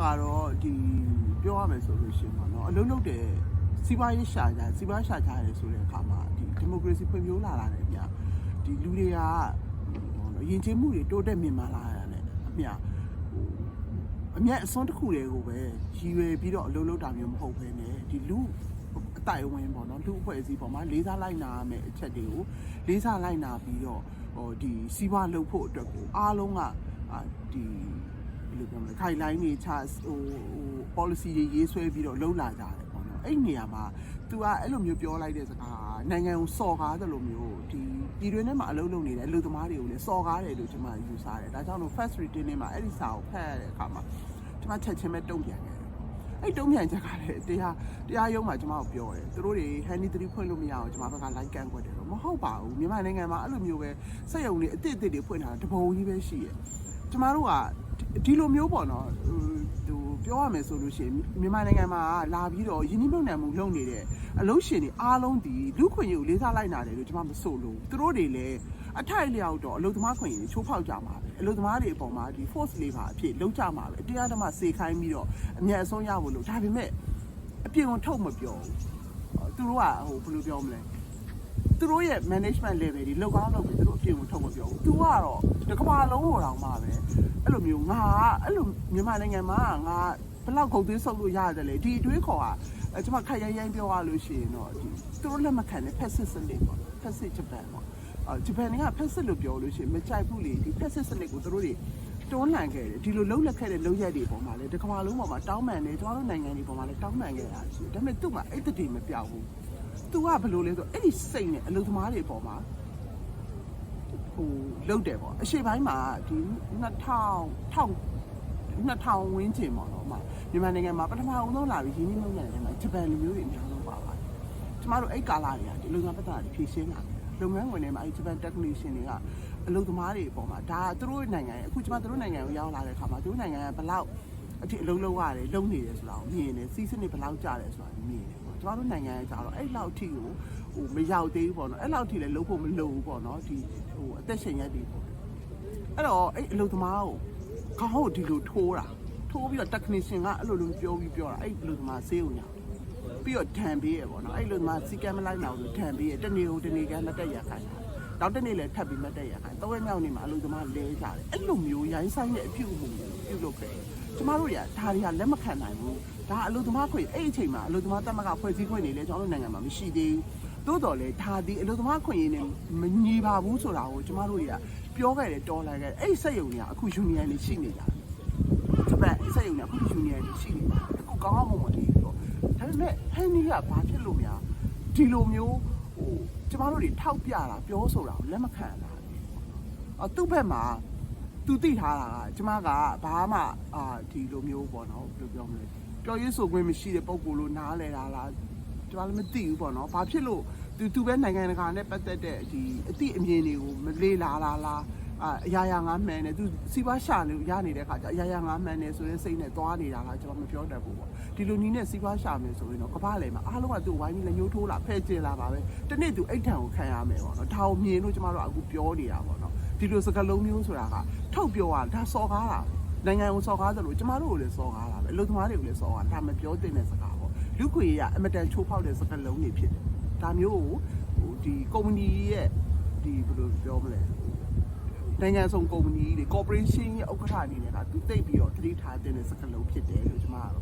ကတော့ဒီပြောရမယ်ဆိုလို့ရှိရင်ပေါ့နော်အလုံးလုံးတဲ့စီးပွားရေးရှာကြစီးပွားရှာကြရဲဆိုတဲ့အခါမှာဒီမိုကရေစီဖွံ့ဖြိုးလာတယ်ဗျာဒီလူတွေကယဉ်ကျေးမှုတွေတိုးတက်မြင့်မားလာရတယ်အမြအမြတ်အစွန်းတစ်ခုတွေကိုပဲရည်ရွယ်ပြီးတော့အလုံးလုံးတာမျိုးမဟုတ်ဘဲနဲ့ဒီလူအတိုင်ဝင်ပေါ့နော်လူအဖွဲ့အစည်းပေါ်မှာလေးစားလိုက်နာရမယ်အချက်တွေကိုလေးစားလိုက်နာပြီးတော့ဒီစီးပွားလုပ်ဖို့အတွက်ကိုအားလုံးကဒီဘယ်လိုပြောမလဲခိုင်လိုင်းနေချpolicy တွေရေးဆွဲပြီးတော့လှုပ်လာကြတယ်ပေါ့နော်အဲ့နေရာမှာ तू ကအဲ့လိုမျိုးပြောလိုက်တဲ့စကားနိုင်ငံကိုစော်ကားတယ်လို့မျိုးဒီပြည်တွင်းထဲမှာအလုပ်လုပ်နေတဲ့အလုပ်သမားတွေကိုလည်းစော်ကားတယ်လို့ကျွန်မယူဆတယ်ဒါကြောင့်လို့ first reading ထဲမှာအဲ့ဒီစာကိုဖတ်ရတဲ့အခါမှာကျွန်မချက်ချင်းပဲတုံ့ပြန်ခဲ့တယ်အဲ့တုံ့ပြန်ချက်ကလည်းတရားရုံးမှာကျွန်မကိုပြောတယ်သူတို့တွေ handy 3ဖွင့်လို့မရအောင်ကျွန်မဘက်က like ကန်ခွက်တယ်တော့မဟုတ်ပါဘူးမြန်မာနိုင်ငံမှာအဲ့လိုမျိုးပဲစက်ရုံတွေအစ်စ်တွေဖွင့်ထားတာတပုံကြီးပဲရှိရကျမတို့ကဒီလိုမျိုးပေါ့နော်သူပြောရမယ်ဆိုလို့ရှိရင်မြန်မာနိုင်ငံမှာလာပြီးတော့ယင်းနှိမ့်နှံမှုလုပ်နေတဲ့အလုပ်ရှင်တွေအားလုံးဒီလူခွင့်ရေးကိုလေးစားလိုက်နာတယ်လို့ကျွန်မမဆိုလို့သူတို့တွေလည်းအထိုက်လျောက်တော့အလုပ်သမားခွင့်ရေးချိုးဖောက်ကြမှာပဲအလုပ်သမားတွေအပေါ်မှာဒီ force labor အဖြစ်လုပ်ကြမှာပဲတရားဓမ္မစေခိုင်းပြီးတော့အမြတ်အစွန်းရဖို့လို့ဒါပေမဲ့အပြင်ကိုထုတ်မပြောဘူးသူတို့ကဟိုဘယ်လိုပြောမလဲသူတို့ရဲ့ management level တွေလောက်ကောင်းလောက်ပြီးသူတို့အပြင်ကိုထုတ်မပြောဘူးသူကတော့တစ်ကမ္ဘာလုံးဟိုတောင်မှပဲအဲ့လိုမျိုးငါအဲ့လိုမြန်မာနိုင်ငံမှာငါဘယ်လောက်ကုန်သွင်းဆုပ်လို့ရတယ်လေဒီအတွေးခေါ်တာကျွန်မခက်ရိုင်းပြောရလို့ရှိရင်တော့ဒီသူတို့လက်မခံတဲ့ဖက်စစ်စနစ်ပေါ့ဖက်စစ်ဂျပန်ပေါ့ဂျပန်ကဖက်စစ်လို့ပြောလို့ရှိရင်မကြိုက်ဘူးလေဒီဖက်စစ်စနစ်ကိုသူတို့တွေတွန်းလှန်ခဲ့တယ်ဒီလိုလှုပ်လက်ခဲ့တဲ့လှုပ်ရက်တွေပေါ်မှာလေတစ်ကမ္ဘာလုံးပေါ်မှာတောင်းပန်တယ်ကျွန်တော်တို့နိုင်ငံတွေပေါ်မှာလည်းတောင်းပန်ခဲ့တာရှိတယ်ဒါပေမဲ့သူ့မှာအဲ့တတိမပြောက်ဘူးသူကဘယ်လိုလဲဆိုအဲ့ဒီစိတ်နဲ့အလုပ်သမားတွေပေါ်မှာဟိုလုတ်တယ်ပေါ့အရှိပိုင်းမှာဒီ2000ဝန်းကျင်ပေါ့နော်မြန်မာနိုင်ငံမှာပထမအောင်ဆုံးလာပြီးရင်းနှီးမြှုပ်နှံတဲ့မှာဂျပန်လူမျိုးတွေအများဆုံးပါပါတယ်ကျမတို့အဲ့ကာလတွေကဒီလုပ်ငန်းပတ်သက်တာဖြည့်ရှင်းလာတယ်လုပ်ငန်းဝင်တွေမှာအဲ့ဂျပန် technician တွေကအလုပ်သမားတွေအပေါ်မှာဒါသူတို့နိုင်ငံရဲ့အခုကျမတို့နိုင်ငံကိုရောက်လာတဲ့အခါမှာသူတို့နိုင်ငံကဘယ်လောက်အထိအလုပ်လုပ်ရတယ်လုပ်နေတယ်ဆိုတာကိုမြင်တယ်စီးစနစ်ဘယ်လောက်ကျတယ်ဆိုတာမြင်တယ်ပေါ့ကျမတို့နိုင်ငံရဲ့ကြတော့အဲ့လောက်အထိကိုဟိုမရောက်သေးဘူးပေါ့နော်အဲ့လောက်အထိလည်းလုပ်ဖို့မလိုဘူးပေါ့နော်ဒီဟိုအသက်ရှင်ရက်တွေပေါ့အဲ့တော့အဲ့အလုပ်သမားကိုခေါင်းကိုဒီလိုထိုးပြီးတော့ technician ကအဲ့လိုလိုပြောတာအဲ့အလုပ်သမားဆေးုံညာပြီးတော့ဒဏ်ပေးရပေါ့နော်အဲ့လိုမှစီကံမလိုက်နိုင်ဘူးဒဏ်ပေးရတနေ့ကိုတနေ့ကလက်တက်ရခိုင်းတာနောက်တနေ့လည်းထပ်ပြီးမတက်ရခိုင်း၃ရက်မြောက်နေ့မှာအလုပ်သမားလဲကြတယ်အဲ့လိုမျိုးရိုင်းဆိုင်တဲ့အပြုအမူပြုလုပ်ခဲ့ကျမတို့တွေကဒါတွေကလက်မခံနိုင်ဘူးဒါအလုပ်သမားခွင့်အဲ့အချိန်မှာအလုပ်သမားတက်မကဖွဲ့စည်းခွင့်တွေလည်းကျွန်တော်တို့နိုင်ငံမှာမရှိသေးဘူးသို့တော်လည်းဒါဒီအလုပ်သမားခွင့်ရေးနဲ့မညီပါဘူးဆိုတာကိုကျမတို့တွေကပြောခဲ့တယ်တော်လိုက်ခဲ့အဲ့စက်ရုံတွေကအခု union တွေရှိနေကြတယ်ဂျပန်စက်ရုံတွေကအခု union တွေရှိနေတယ်အခုကောင်းကောင်းမွန်မွန်လေးတော့ဒါပေမဲ့ဟန်နီကဘာဖြစ်လို့များဒီလိုမျိုးဟိုကျမတို့တွေထောက်ပြတာပြောဆိုတာကိုလက်မခံတာသူ့ဘက်မှာသူသိထားတာကကျမကဘာမှဒီလိုမျိုးပေါ့နော်ဘယ်လိုပြောမလဲပြောရေးဆိုခွင့်မရှိတဲ့ပုံကိုလို့နားလဲတာလားကျမလည်းမသိဘူးပေါ့နော်ဘာဖြစ်လို့သူပဲနိုင်ငံတကာနဲ့ပတ်သက်တဲ့ဒီအသည့်အမြင်တွေကိုမလေးလာလားအရာရာငါမှန်တယ်သူစီးပွားရှာလို့ရနေတဲ့ခါကျအရာရာငါမှန်တယ်ဆိုတဲ့စိတ်နဲ့သွားနေတာလားကျွန်တော်မပြောတတ်ဘူးပေါ့ဒီလိုနည်းနဲ့စီးပွားရှာမယ်ဆိုရင်တော့ကမ္ဘာ့လေမှာအားလုံးကသူ့ဝိုင်းပြီးလက်ညှိုးထိုးလာဖဲ့ကျင်လာပါပဲတနေ့သူအိတ်ထံကိုခံရမယ်ပေါ့နော်ဒါကိုမြင်လို့ကျွန်တော်တို့အခုပြောနေတာပေါ့နော်ဒီလိုစကားလုံးမျိုးဆိုတာကထုတ်ပြောရဒါစော်ကားတာနိုင်ငံကိုစော်ကားသလိုကျွန်တော်တို့ကိုလည်းစော်ကားတာပဲအလုပ်သမားတွေကိုလည်းစော်ကားဒါမပြောသင့်တဲ့စကားပေါ့လူခွေရအမတန်ချိုးဖောက်တဲ့စကားလုံးတွေဖြစ်တယ်ဒါမျိုးကိုဒီကုမ္ပဏီရဲ့ဒီဘယ်လိုပြောမလဲနိုင်ငံဆောင်ကုမ္ပဏီတွေ corporation ရဲ့ဥက္ကဋ္ဌအနေနဲ့ကသူသိပြီးတော့သတိထားတဲ့စကားလုံးဖြစ်တယ်လို့ကျွန်မကတော့